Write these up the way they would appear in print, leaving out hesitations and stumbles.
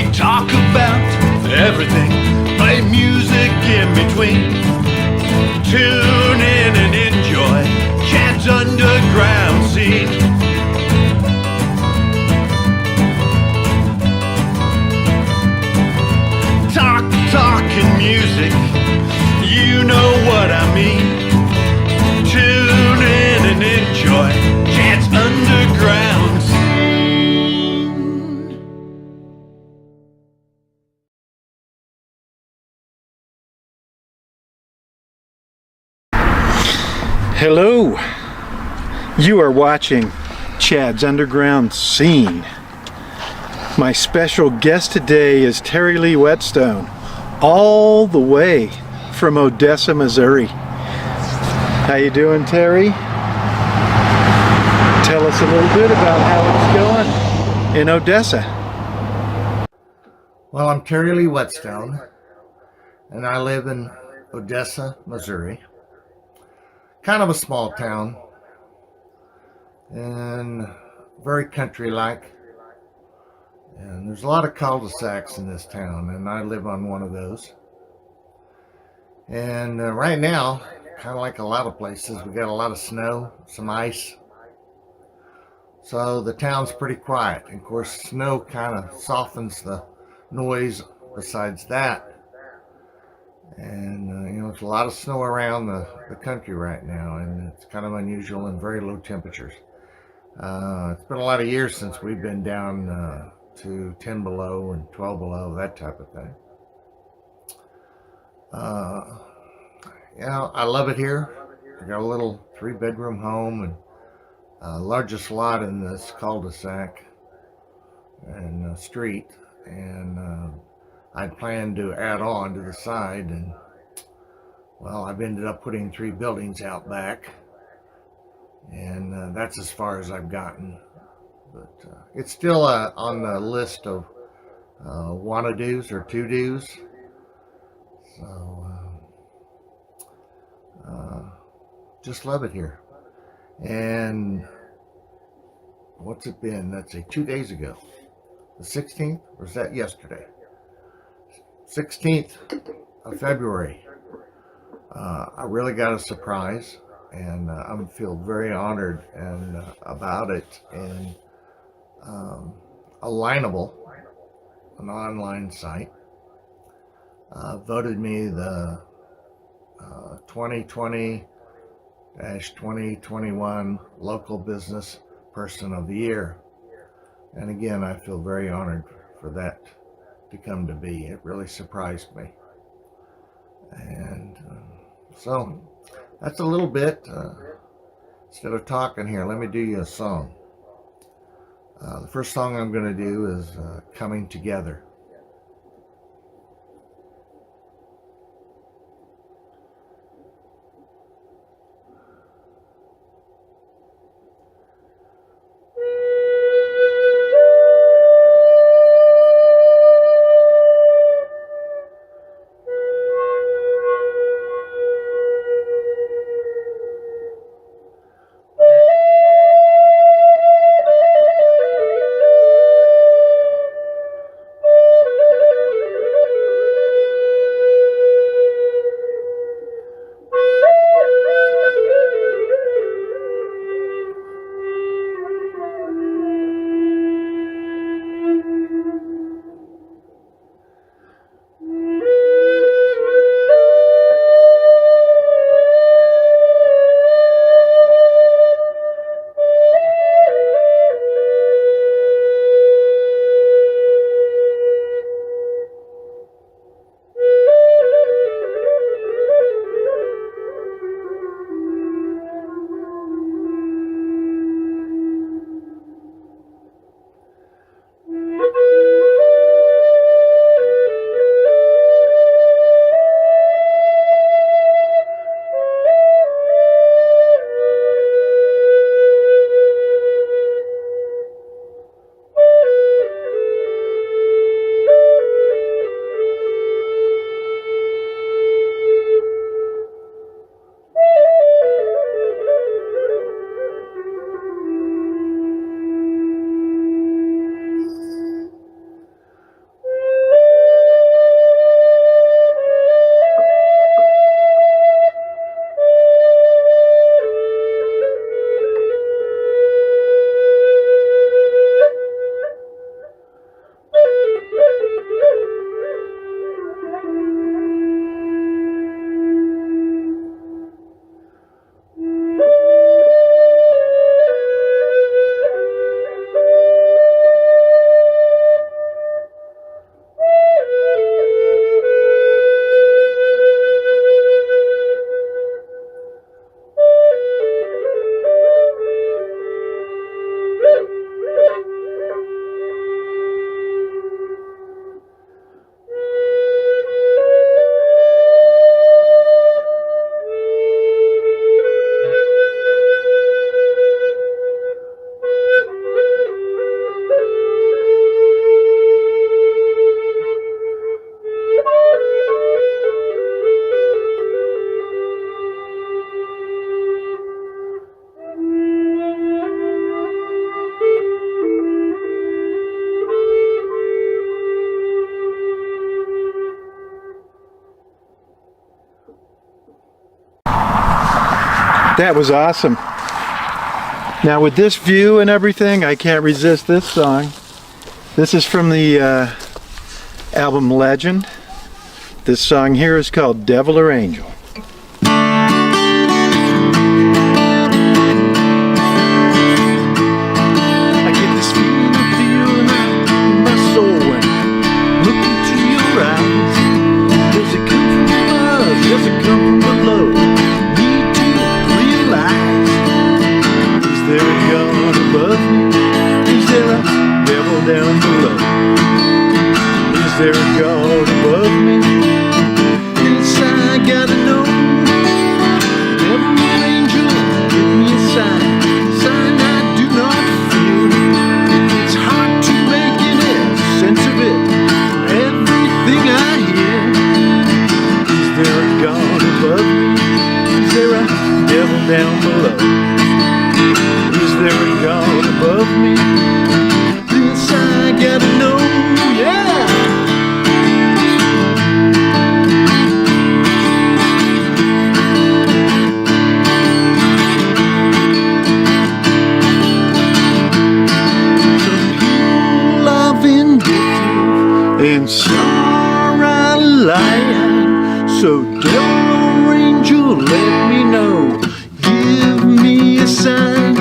We talk about everything, play music in between. Tune in and enjoy Chad's underground scene. Talking music, you know what I mean. Tune in and enjoy Chad's underground scene. Hello, you are watching Chad's underground scene. My special guest today is TerryLee Whetstone, all the way from Odessa, Missouri. How you doing, Terry? Tell us a little bit about how it's going in Odessa. Well, I'm TerryLee Whetstone, and I live in Odessa, Missouri. Kind of a small town, and very country-like. And there's a lot of cul-de-sacs in this town, and I live on one of those. And right now, kind of like a lot of places, we got a lot of snow, some ice. So the town's pretty quiet. And of course, snow kind of softens the noise besides that. And, there's a lot of snow around the country right now, and it's kind of unusual and very low temperatures. It's been a lot of years since we've been down to 10 below and 12 below, that type of thing. I love it here. I got a little 3-bedroom home and largest lot in this cul-de-sac and street, and I planned to add on to the side, and well, I've ended up putting 3 buildings out back, and that's as far as I've gotten. But it's still on the list of wanna do's or to do's. So just love it here. And what's it been? That's 2 days ago, the 16th, or was that yesterday? 16th of February. I really got a surprise, and I feel very honored and about it. And Alignable, an online site, voted me the 2020-2021 Local Business Person of the Year. And again, I feel very honored for that to come to be. It really surprised me. And so that's a little bit. Instead of talking here, let me do you a song. The first song I'm going to do is Coming Together. That was awesome. Now with this view and everything, I can't resist this song. This is from the album Legend. This song here is called Devil or Angel. I get this feeling in my soul when I look into your eyes. Does it come from above? Does it come from below? Need to realize. Is there a God above me? Is there a devil down below? Is there a God above me? Yes, I gotta know. Devil or angel, give me a sign. Sign I do not feel. It's hard to make any sense of it. Everything I hear. Is there a God above me? Is there a devil down below? Is there a God above me? This I gotta know, yeah. Some people are vindictive and some are lying. So devil or angel, let me know. Give me a sign.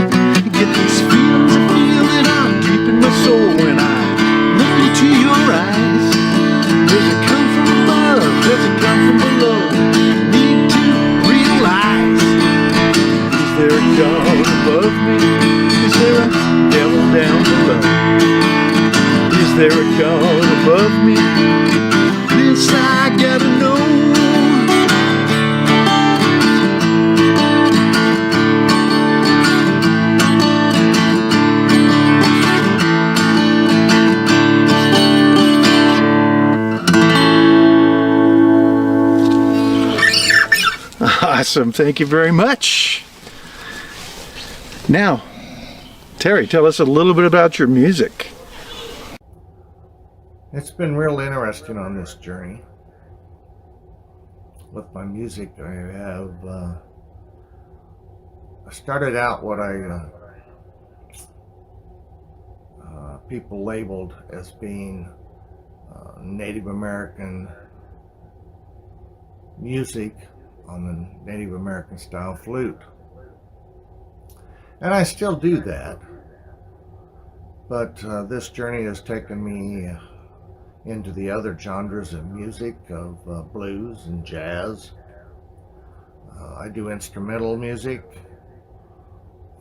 Get these feelings I feel that are deep in my soul when I look into your eyes. Does it come from above? Does it come from below? Need to realize. Is there a God above me? Is there a devil down below? Is there a God above me? This I gotta know. Awesome. Thank you very much. Now, Terry, tell us a little bit about your music. It's been real interesting on this journey. With my music, I started out what people labeled as being Native American music on the Native American style flute. And I still do that. But this journey has taken me into the other genres of music, of blues and jazz. I do instrumental music.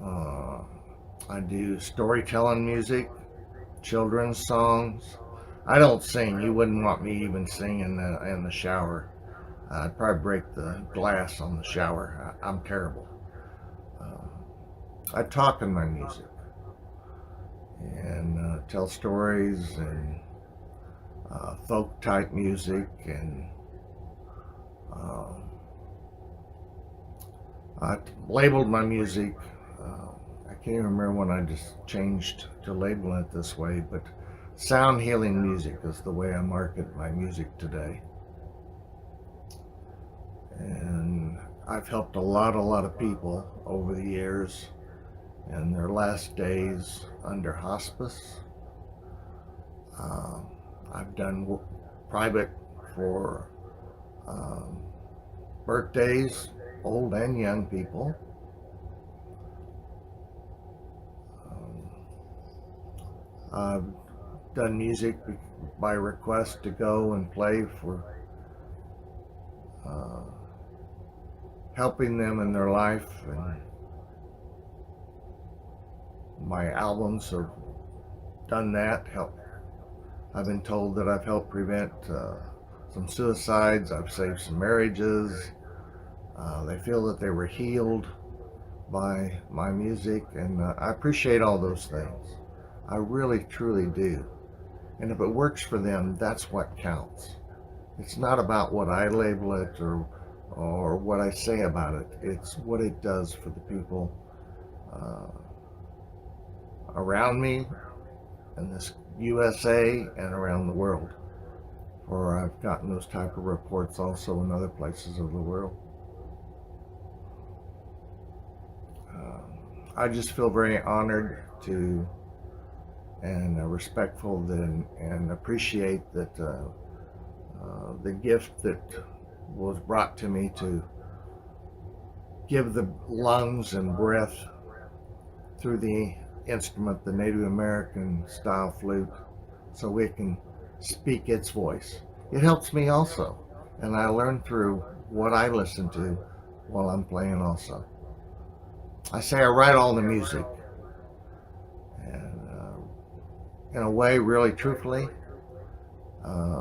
I do storytelling music, children's songs. I don't sing. You wouldn't want me even singing in the shower. I'd probably break the glass on the shower. I'm terrible. I talk in my music and tell stories and folk type music, and I labeled my music. I can't even remember when I just changed to labeling it this way, but sound healing music is the way I market my music today. And I've helped a lot of people over the years in their last days under hospice. I've done private for birthdays, old and young people. I've done music by request to go and play for helping them in their life, and my albums have done that. I've been told that I've helped prevent some suicides. I've saved some marriages. They feel that they were healed by my music, and I appreciate all those things. I really truly do. And if it works for them, that's what counts. It's not about what I label it or what I say about it. It's what it does for the people around me in this USA and around the world. Or I've gotten those type of reports also in other places of the world. I just feel very honored to and respectful and appreciate that the gift that was brought to me to give the lungs and breath through the instrument, the Native American style flute, so we can speak its voice. It helps me also, and I learn through what I listen to while I'm playing also. I say I write all the music, and in a way, really truthfully,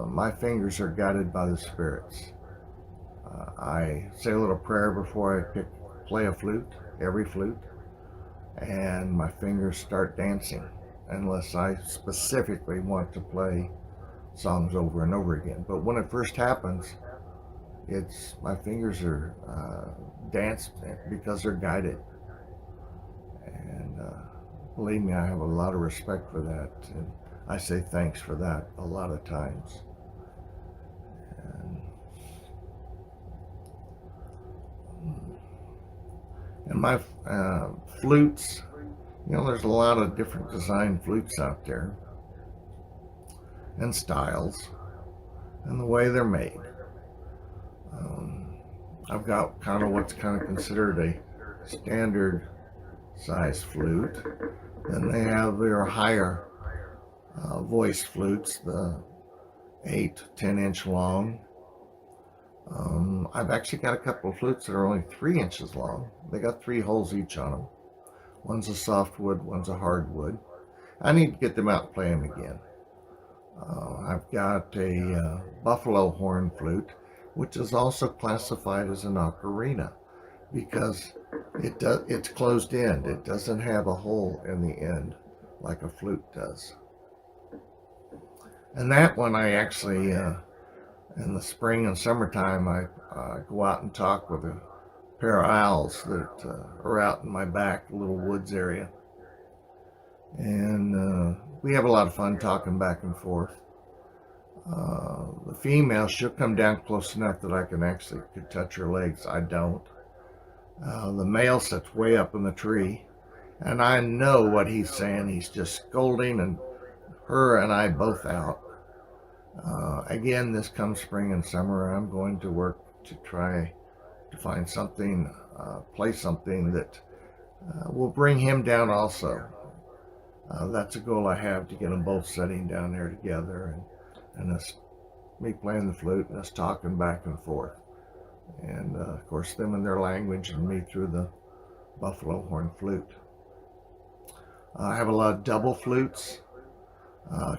my fingers are guided by the spirits. I say a little prayer before I play a flute, every flute, and my fingers start dancing unless I specifically want to play songs over and over again. But when it first happens, it's my fingers are danced because they're guided. And believe me, I have a lot of respect for that. And I say thanks for that a lot of times. And my flutes, there's a lot of different design flutes out there and styles and the way they're made. I've got kind of what's kind of considered a standard size flute. Then they have their higher voice flutes, the 8-10 inch long. I've actually got a couple of flutes that are only 3 inches long. They got 3 holes each on them. One's a softwood, one's a hardwood. I need to get them out and play them again. I've got a buffalo horn flute, which is also classified as an ocarina because it's closed end. It doesn't have a hole in the end like a flute does. And that one I actually, in the spring and summertime, I go out and talk with a pair of owls that are out in my back little woods area. And we have a lot of fun talking back and forth. The female, she'll come down close enough that I could touch her legs. I don't. The male sits way up in the tree, and I know what he's saying. He's just scolding, and her and I both out. Again, this comes spring and summer, I'm going to work to try to find something, play something that will bring him down also. That's a goal I have, to get them both sitting down there together, and us, me playing the flute and us talking back and forth. And of course them in their language and me through the buffalo horn flute. I have a lot of double flutes,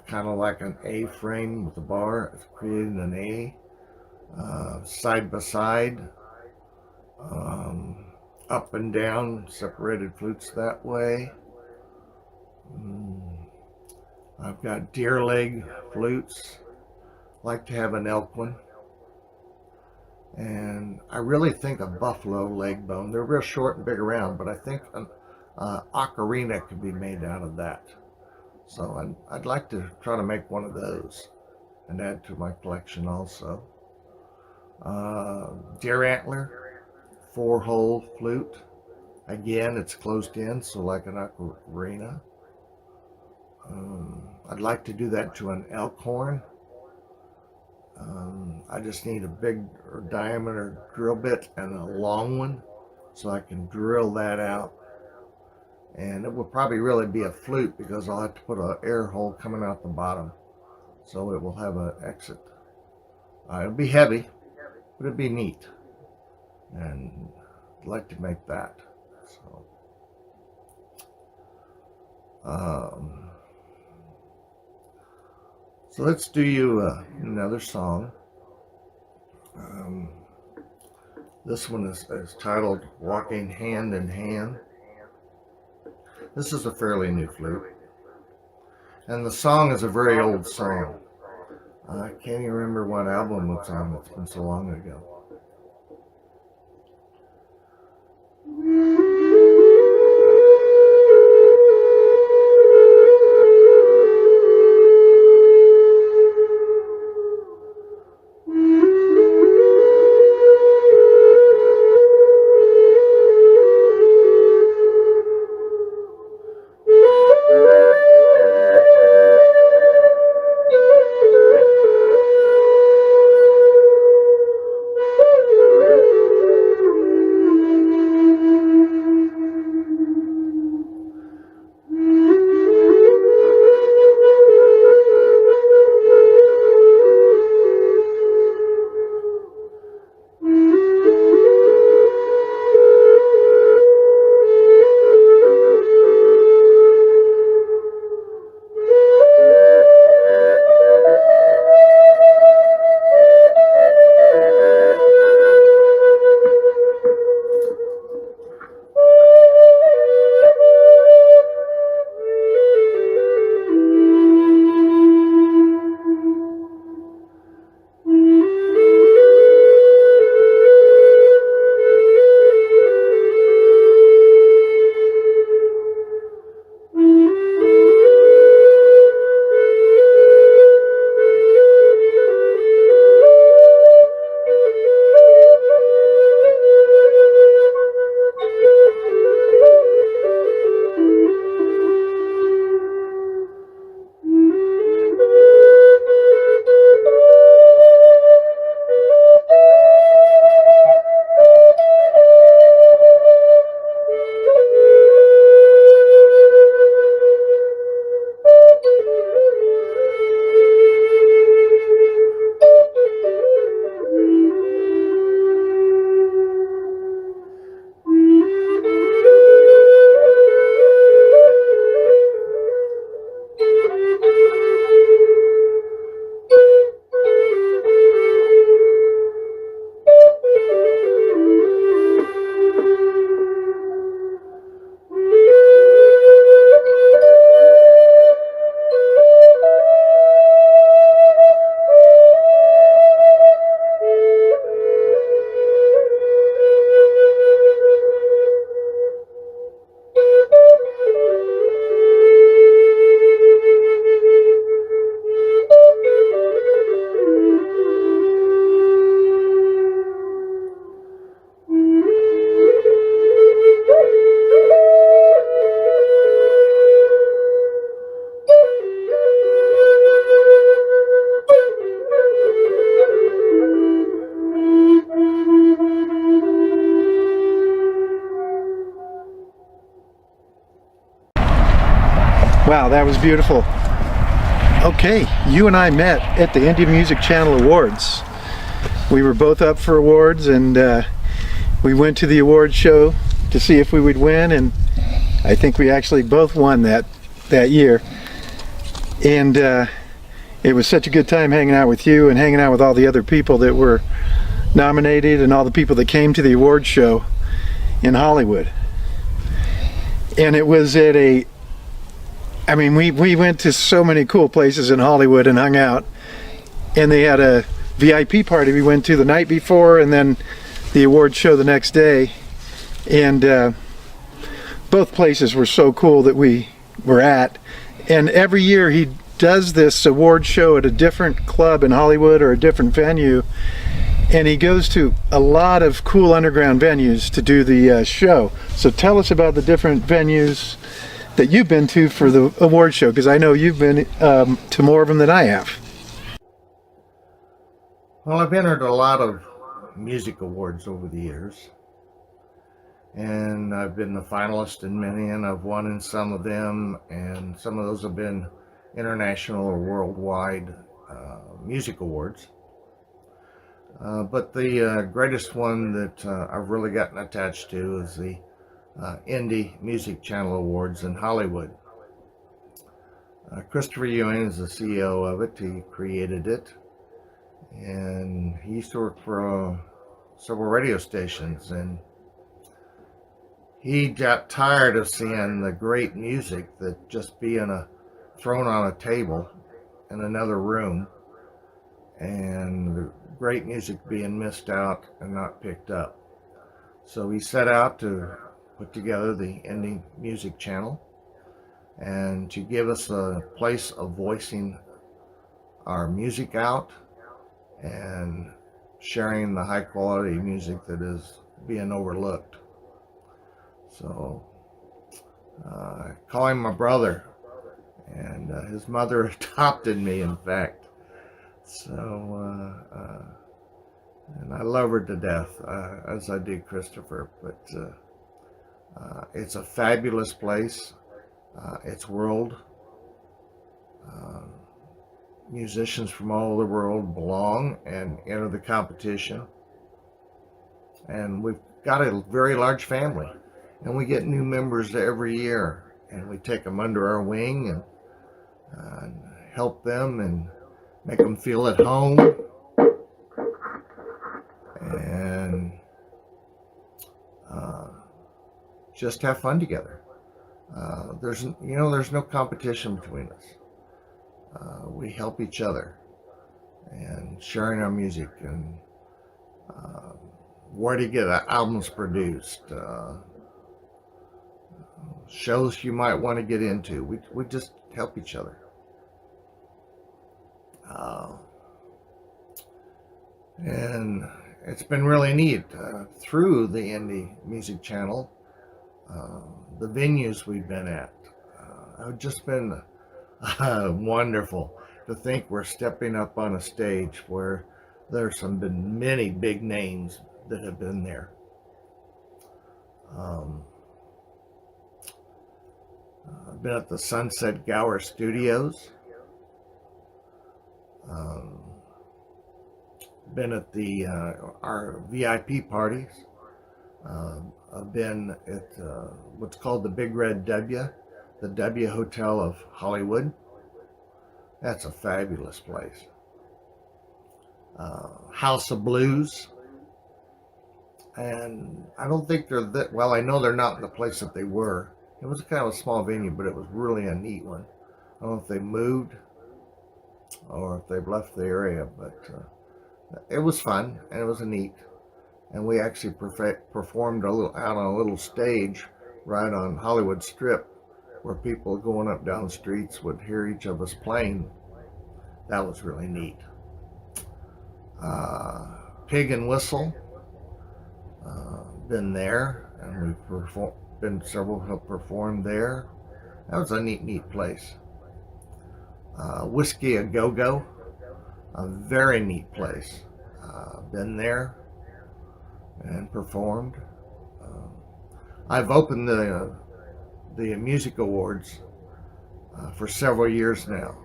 kind of like an A frame with a bar, creating an A, side by side, up and down, separated flutes that way. I've got deer leg flutes, like to have an elk one. And I really think a buffalo leg bone, they're real short and big around, but I think an ocarina could be made out of that. So I'd like to try to make one of those and add to my collection also. Deer antler, 4-hole flute. Again, it's closed in, so like an ocarina. I'd like to do that to an elk horn. I just need a big diameter drill bit and a long one so I can drill that out. And it will probably really be a flute because I'll have to put an air hole coming out the bottom so it will have an exit. It'll be heavy, but it'll be neat. And I'd like to make that. So let's do you another song. This one is titled Walking Hand in Hand. This is a fairly new flute. And the song is a very old song. I can't even remember what album it's on. It's been so long ago. Wow, that was beautiful. Okay, you and I met at the Indie Music Channel Awards. We were both up for awards, and we went to the award show to see if we would win, and I think we actually both won that year. And it was such a good time hanging out with you and hanging out with all the other people that were nominated and all the people that came to the award show in Hollywood. And it was at we went to so many cool places in Hollywood and hung out, and they had a VIP party we went to the night before, and then the award show the next day. And both places were so cool that we were at. And every year he does this award show at a different club in Hollywood or a different venue, and he goes to a lot of cool underground venues to do the show. So tell us about the different venues that you've been to for the award show, because I know you've been to more of them than I have. Well, I've entered a lot of music awards over the years, and I've been a finalist in many, and I've won in some of them, and some of those have been international or worldwide music awards. But the greatest one that I've really gotten attached to is the Indie Music Channel Awards in Hollywood. Christopher Ewing is the CEO of it. He created it, and he used to work for several radio stations, and he got tired of seeing the great music that just being thrown on a table in another room, and the great music being missed out and not picked up. So he set out to put together the Indie Music Channel and to give us a place of voicing our music out and sharing the high quality music that is being overlooked. So I call him my brother, and his mother adopted me, in fact. So and I love her to death, as I do Christopher. But it's a fabulous place. It's world. Musicians from all over the world belong and enter the competition. And we've got a very large family, and we get new members every year, and we take them under our wing and help them and make them feel at home, and just have fun together. There's no competition between us. We help each other and sharing our music and where to get albums produced, shows you might want to get into. We just help each other. And it's been really neat through the Indie Music Channel. The venues we've been at have just been wonderful. To think we're stepping up on a stage where there's been many big names that have been there. I've been at the Sunset Gower Studios. Been at our VIP parties. I've been at what's called the Big Red W, the W Hotel of Hollywood. That's a fabulous place. House of Blues. And I don't think they're that, well, I know they're not in the place that they were. It was kind of a small venue, but it was really a neat one. I don't know if they moved or if they've left the area, but it was fun, and it was neat. And we actually performed out on a little stage right on Hollywood Strip, where people going up down streets would hear each of us playing. That was really neat. Pig and Whistle, been there, and we've several have performed there. That was a neat place. Whiskey a Go-Go, a very neat place. Been there and performed. I've opened the music awards for several years now.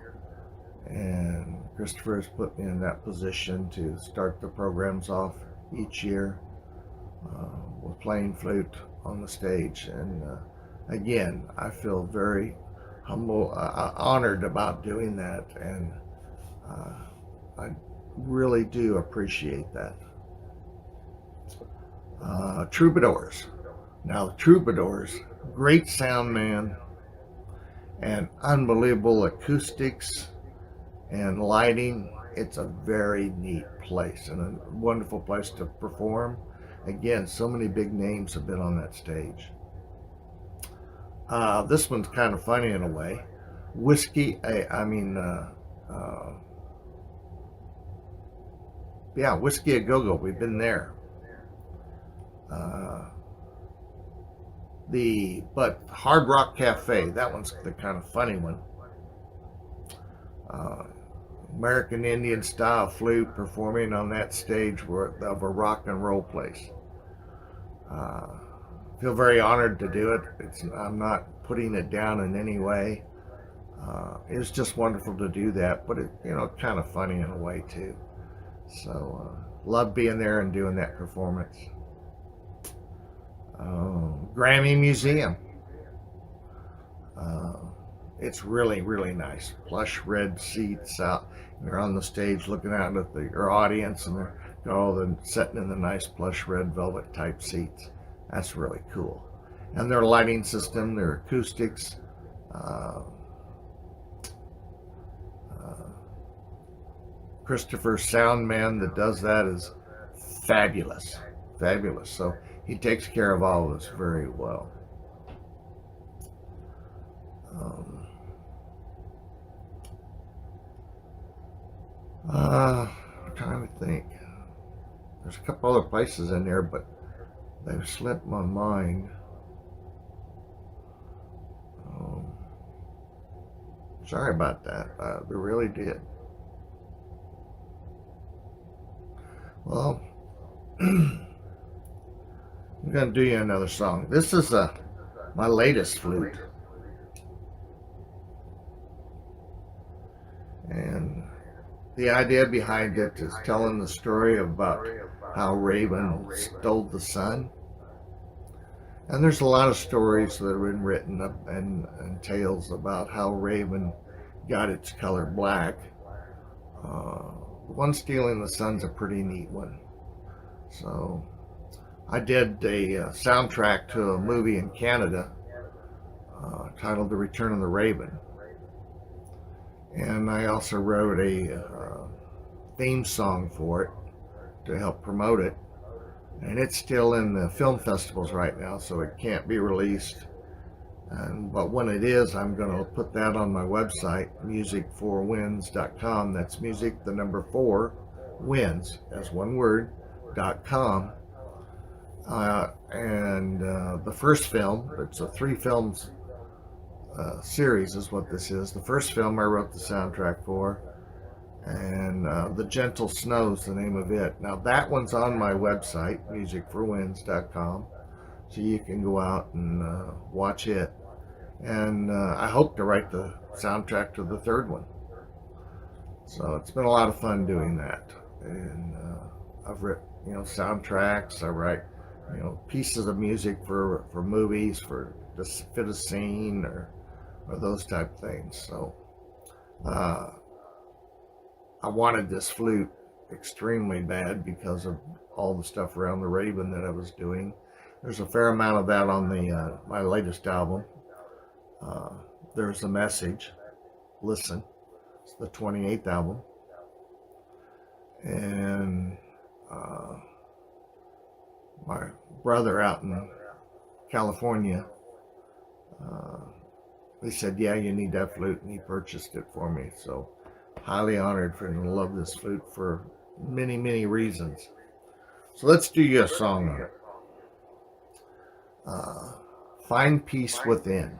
And Christopher has put me in that position to start the programs off each year with playing flute on the stage. And again, I feel very humble, honored about doing that, and I really do appreciate that. Troubadours. Now, the Troubadours, great sound man, and unbelievable acoustics and lighting. It's a very neat place and a wonderful place to perform. Again, so many big names have been on that stage. This one's kind of funny in a way. Whiskey A Go-Go. We've been there. But Hard Rock Cafe, that one's the kind of funny one. American Indian style flute performing on that stage of a rock and roll place. Feel very honored to do it. I'm not putting it down in any way. It's just wonderful to do that, but kind of funny in a way too. So love being there and doing that performance. Grammy Museum. It's really, really nice. Plush red seats out. You're on the stage looking out at your audience, and they're all sitting in the nice plush red velvet type seats. That's really cool. And their lighting system, their acoustics, Christopher sound man that does that is fabulous. Fabulous. So he takes care of all of us very well. I'm trying to think. There's a couple other places in there, but they've slipped my mind. Sorry about that. They really did. Well, I'm going to do you another song. This is my latest flute. And the idea behind it is telling the story about how Raven stole the sun. And there's a lot of stories that have been written up and tales about how Raven got its color black. The one stealing the sun's a pretty neat one. So I did a soundtrack to a movie in Canada titled The Return of the Raven. And I also wrote a theme song for it to help promote it. And it's still in the film festivals right now, so it can't be released. But when it is, I'm going to put that on my website, music4wins.com. That's music, the number 4, wins, as one word, .com. And the first film, it's a 3 films series is what this is. The first film I wrote the soundtrack for, and The Gentle Snow's the name of it. Now that one's on my website, music4wins.com, so you can go out and watch it. And I hope to write the soundtrack to the third one. So it's been a lot of fun doing that. And I've written, soundtracks. I write, pieces of music for movies, for to fit a scene or those type of things. So I wanted this flute extremely bad because of all the stuff around the Raven that I was doing. There's a fair amount of that on the my latest album. There's a message. Listen, it's the 28th album, and my brother out in California, they said, yeah, you need that flute, and he purchased it for me. So highly honored for him to love this flute for many, many reasons. So let's do you a song on it. Find Peace Within.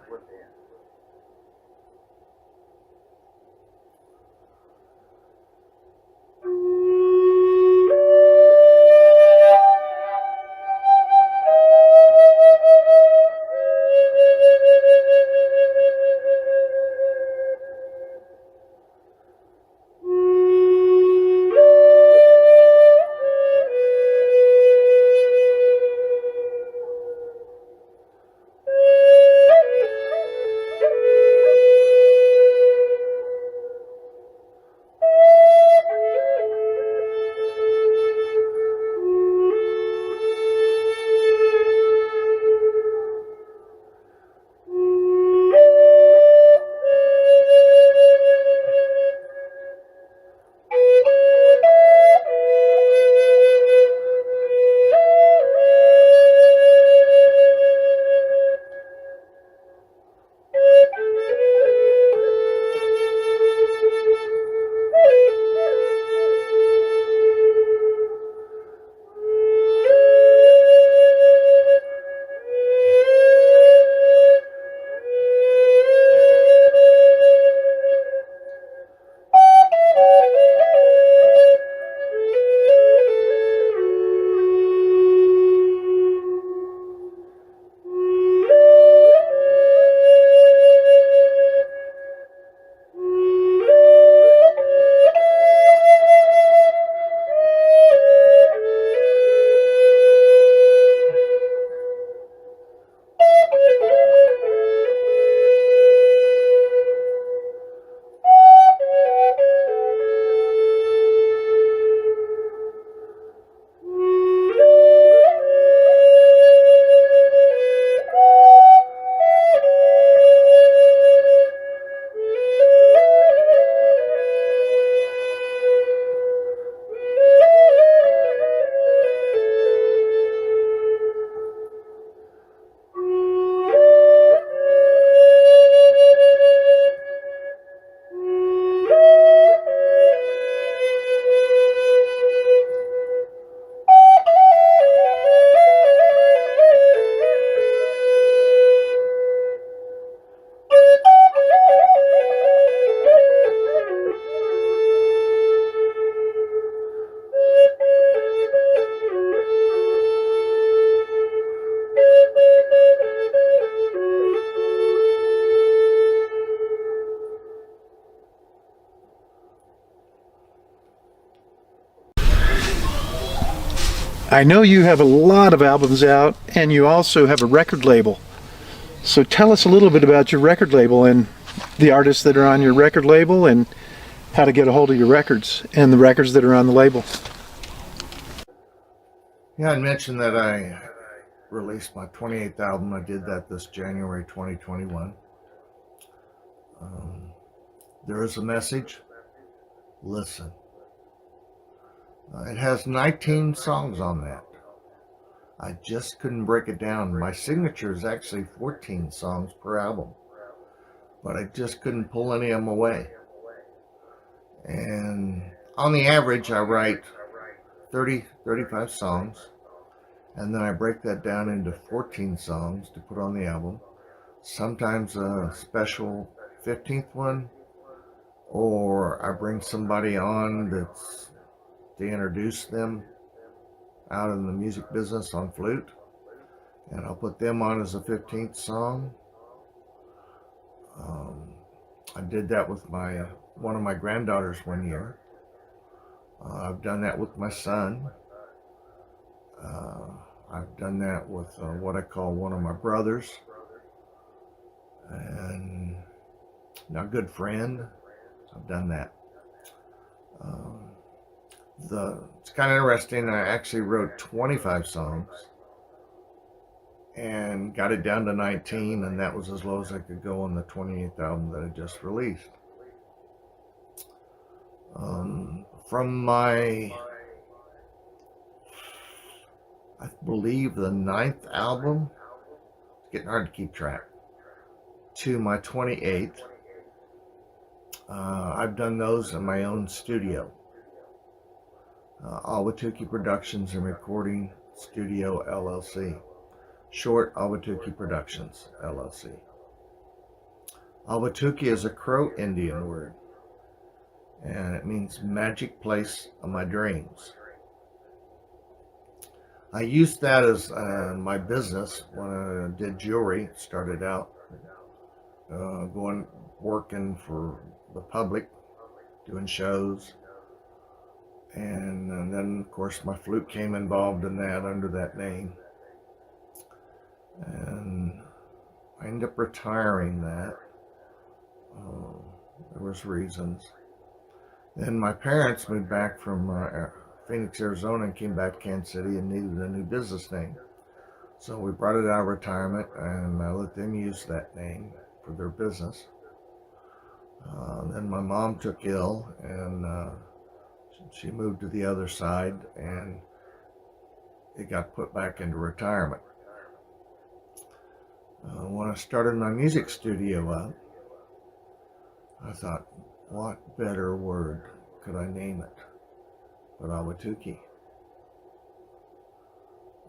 I know you have a lot of albums out, and you also have a record label. So tell us a little bit about your record label and the artists that are on your record label, and how to get a hold of your records and the records that are on the label. Yeah, I mentioned that I released my 28th album. I did that this January 2021. Um, there is a message. Listen. It has 19 songs on that. I just couldn't break it down. My signature is actually 14 songs per album, but I just couldn't pull any of them away. And on the average, I write 30, 35 songs, and then I break that down into 14 songs to put on the album. Sometimes a special 15th one, or I bring somebody on that's to introduce them out in the music business on flute, and I'll put them on as a 15th song. Um, I did that with my one of my granddaughters one year. I've done that with my son. Uh, I've done that with what I call one of my brothers, and a good friend. I've done that. Um, it's kind of interesting. I actually wrote 25 songs and got it down to 19, and that was as low as I could go on the 28th album that I just released. From my, I believe, the 9th album, it's getting hard to keep track, to my 28th, I've done those in my own studio. Awatuki Productions and Recording Studio LLC. Short, Awatuki Productions LLC. Awatuki is a Crow Indian word, and it means magic place of my dreams. I used that as my business when I did jewelry. Started out working for the public, doing shows. And then, of course, my flute came involved in that under that name. And I ended up retiring that. There was reasons. Then my parents moved back from Phoenix, Arizona, and came back to Kansas City and needed a new business name. So we brought it out of retirement, and I let them use that name for their business. Then my mom took ill, and she moved to the other side, and it got put back into retirement. When I started my music studio up, I thought, what better word could I name it but Awatuki?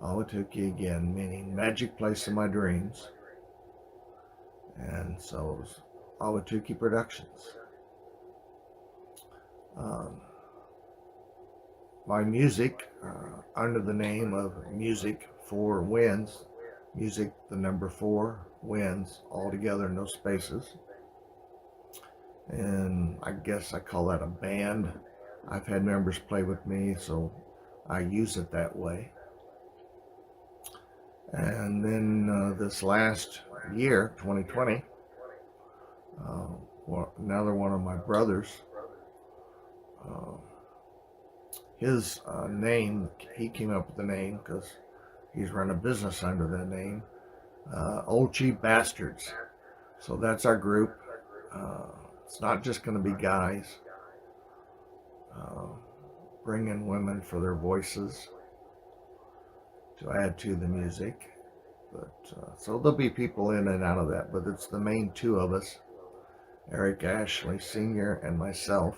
Awatuki, again, meaning magic place of my dreams. And so it was Awatuki Productions. My music, under the name of Music 4 Wins, music, the number 4, wins, all together, no spaces. And I guess I call that a band. I've had members play with me, so I use it that way. And then this last year, 2020, another one of my brothers, his name, he came up with the name because he's run a business under that name, Old Cheap Bastards. So that's our group. It's not just going to be guys. Bring in women for their voices to add to the music. But so there'll be people in and out of that, but it's the main two of us, Eric Ashley Sr. and myself.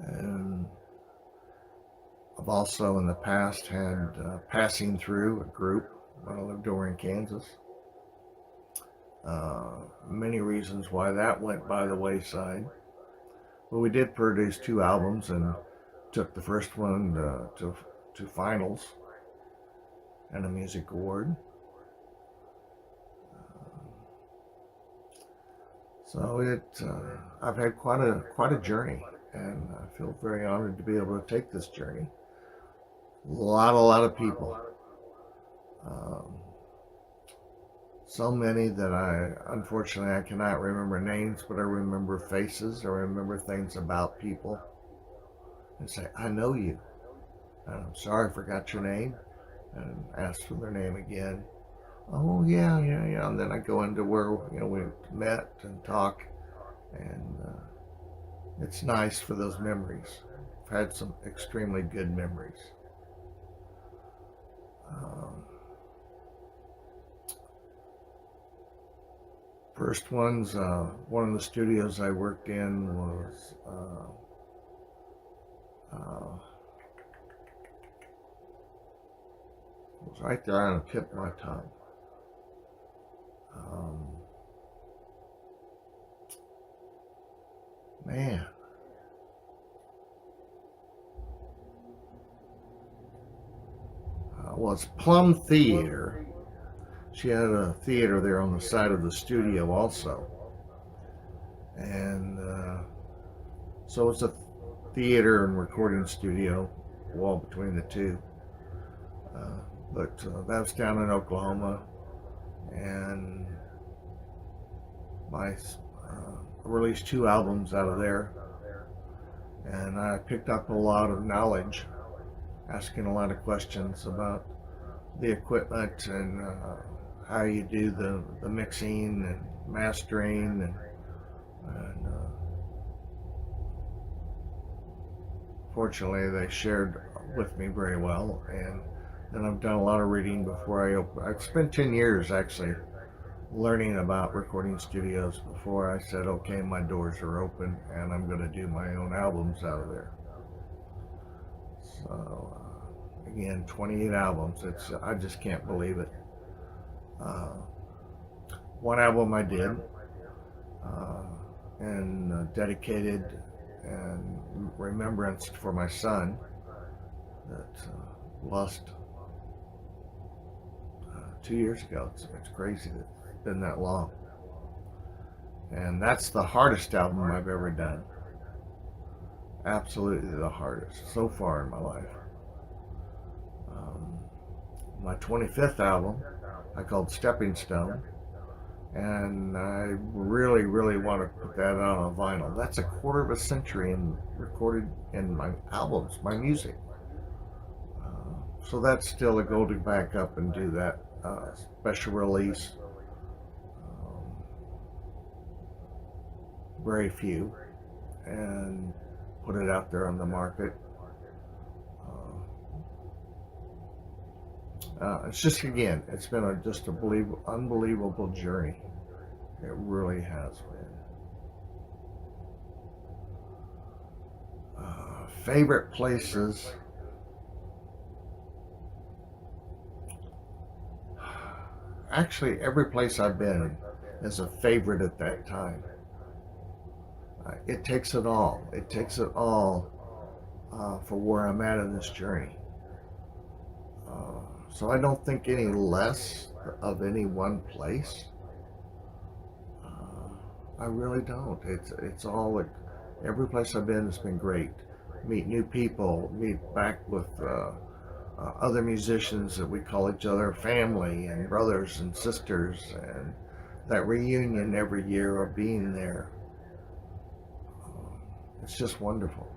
And I've also in the past had Passing Through, a group when I lived over in Kansas. Many reasons why that went by the wayside. But we did produce 2 albums and took the first one to finals and a music award. So I've had quite a journey, and I feel very honored to be able to take this journey. A lot of people. Um, so many that unfortunately, I cannot remember names, but I remember faces. I remember things about people, and say, I know you. And I'm sorry, I forgot your name, and ask for their name again. Oh yeah. And then I go into where we met and talk, and it's nice for those memories. I've had some extremely good memories. Um, First ones, one of the studios I worked in was right there on the tip of my tongue. Um, Man, well, it's Plum Theater. She had a theater there on the side of the studio also, and so it's a theater and recording studio, wall between the two. Uh, but that was down in Oklahoma, and I released 2 albums out of there, and I picked up a lot of knowledge, asking a lot of questions about the equipment and how you do the mixing and mastering, and fortunately they shared with me very well. And then I've done a lot of reading before I open. I spent 10 years actually learning about recording studios before I said, okay, my doors are open and I'm going to do my own albums out of there. So again, 28 albums. I just can't believe it. One album I did and dedicated and remembrance for my son that lost 2 years ago. It's crazy that it's been that long. And that's the hardest album I've ever done. Absolutely the hardest so far in my life. My 25th album I called Stepping Stone, and I really, really want to put that out on vinyl. That's a quarter of a century and recorded in my albums, my music. So that's still a goal to back up and do that special release. Very few, and put it out there on the market. It's just, again, it's been just a unbelievable journey. It really has been. Favorite places. Actually, every place I've been is a favorite at that time. It takes it all. It takes it all for where I'm at in this journey. So I don't think any less of any one place. I really don't. It's all like, every place I've been has been great. Meet new people, meet back with other musicians that we call each other family and brothers and sisters, and that reunion every year of being there. It's just wonderful,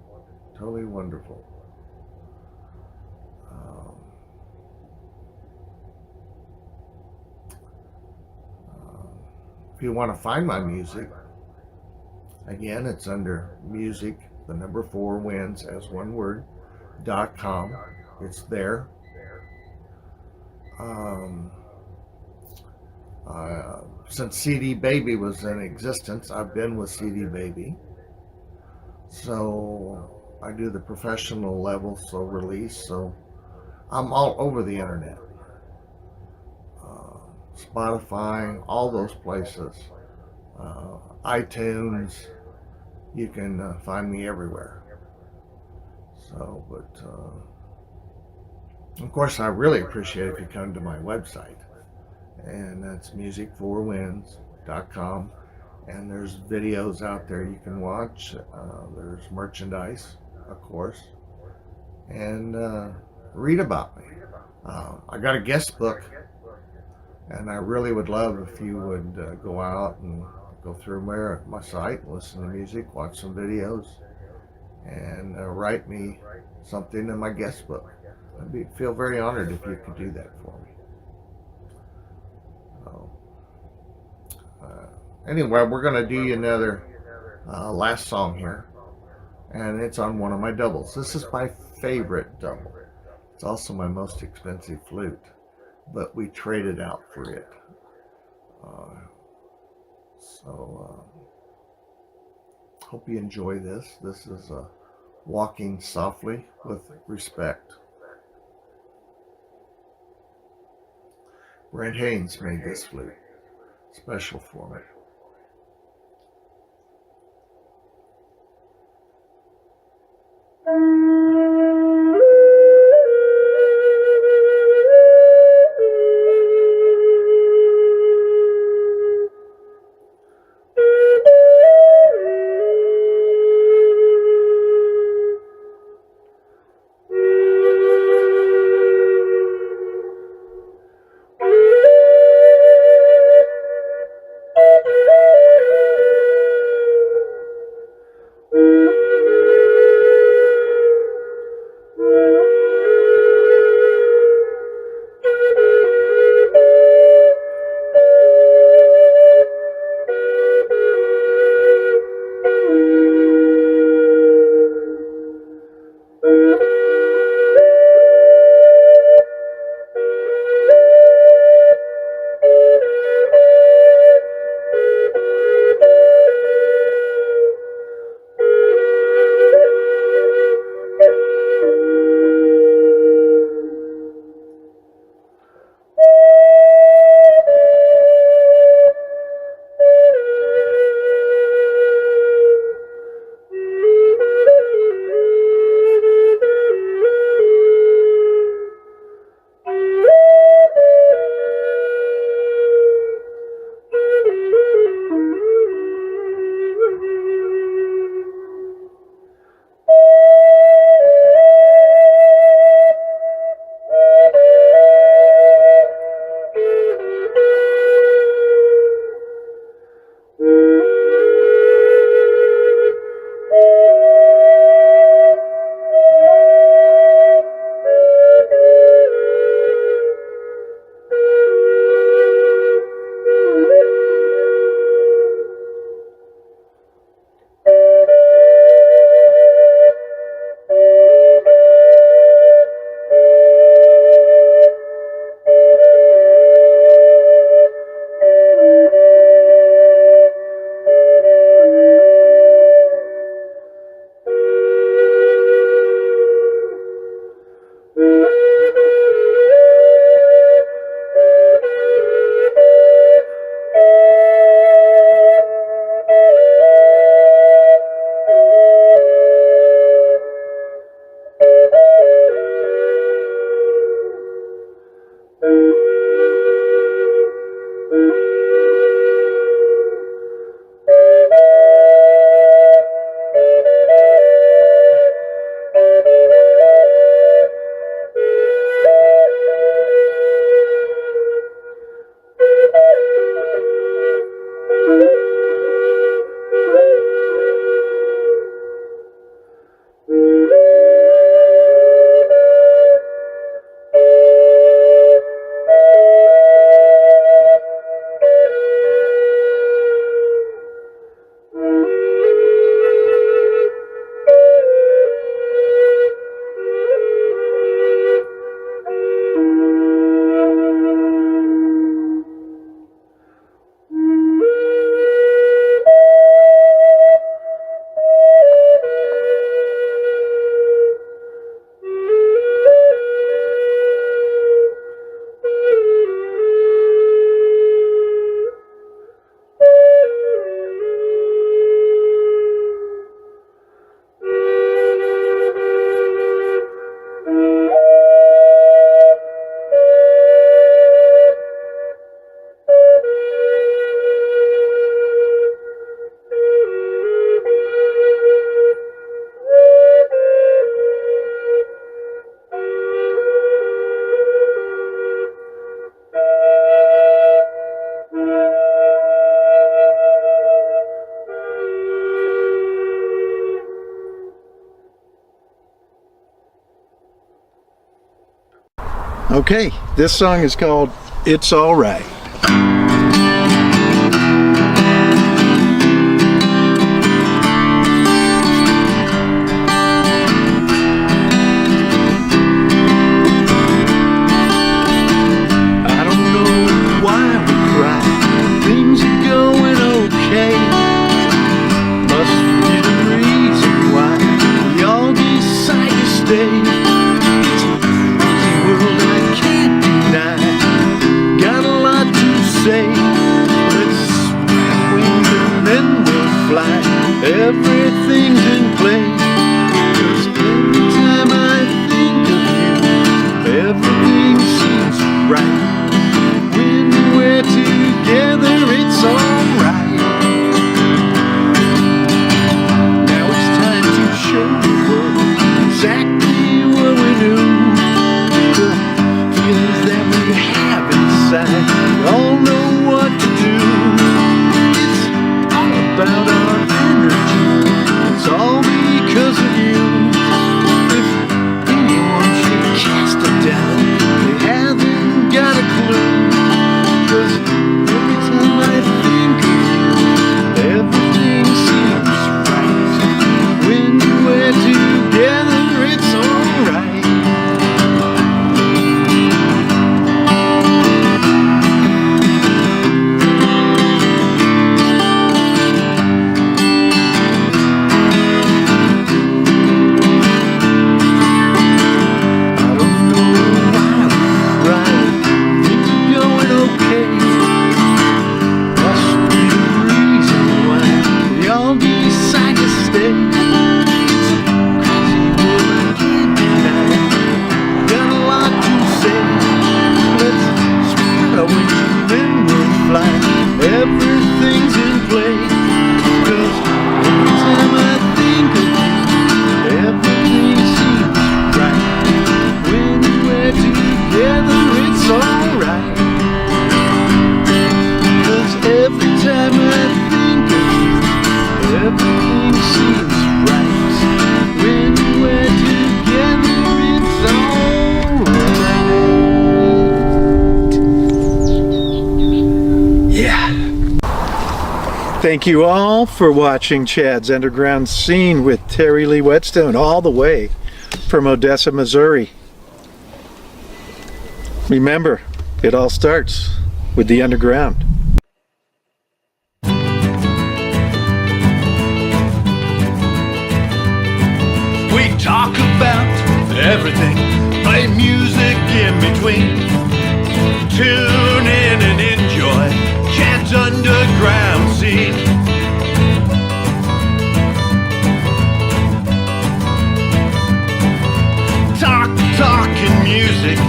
totally wonderful. If you want to find my music, again, it's under music, the number 4 wins as one word, .com. It's there. Since CD Baby was in existence, I've been with CD Baby. So I do the professional level, so release. So I'm all over the internet. Spotify, all those places. iTunes, you can find me everywhere. So, but of course, I really appreciate if you come to my website, and that's music4wins.com. And there's videos out there you can watch. There's merchandise, of course, and read about me. I got a guest book, and I really would love if you would go out and go through my site, listen to music, watch some videos, and write me something in my guest book. Feel very honored if you could do that for me. So, anyway, we're going to do another last song here, and it's on one of my doubles. This is my favorite double. It's also my most expensive flute, but we traded out for it. So hope you enjoy this. This is Walking Softly with Respect. Brent Haynes made this flute special for me. Okay, this song is called It's Alright. Everything's in place. 'Cause every time I think of you, everything seems right. When we're together, it's alright. Now it's time to show the world exactly what we do. The feelings that we have inside, we all know what to do. It's all about our energy. It's all because of you. If anyone should cast a doubt, they haven't got a clue. 'Cause every time I think of you, everything seems right. When we're together, it's alright. Everything's in place. 'Cause every time I think of you, everything seems right. When we're together, it's alright. 'Cause every time I think of you, everything seems right. When we're together, it's alright. Yeah. Thank you all for watching Chad's Underground Scene with TerryLee Whetstone, all the way from Odessa, Missouri. Remember, it all starts with the underground. We talk about everything, play music in between. Tune in and enjoy Chad's Underground Scene. Talking music,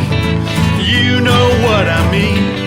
you know what I mean.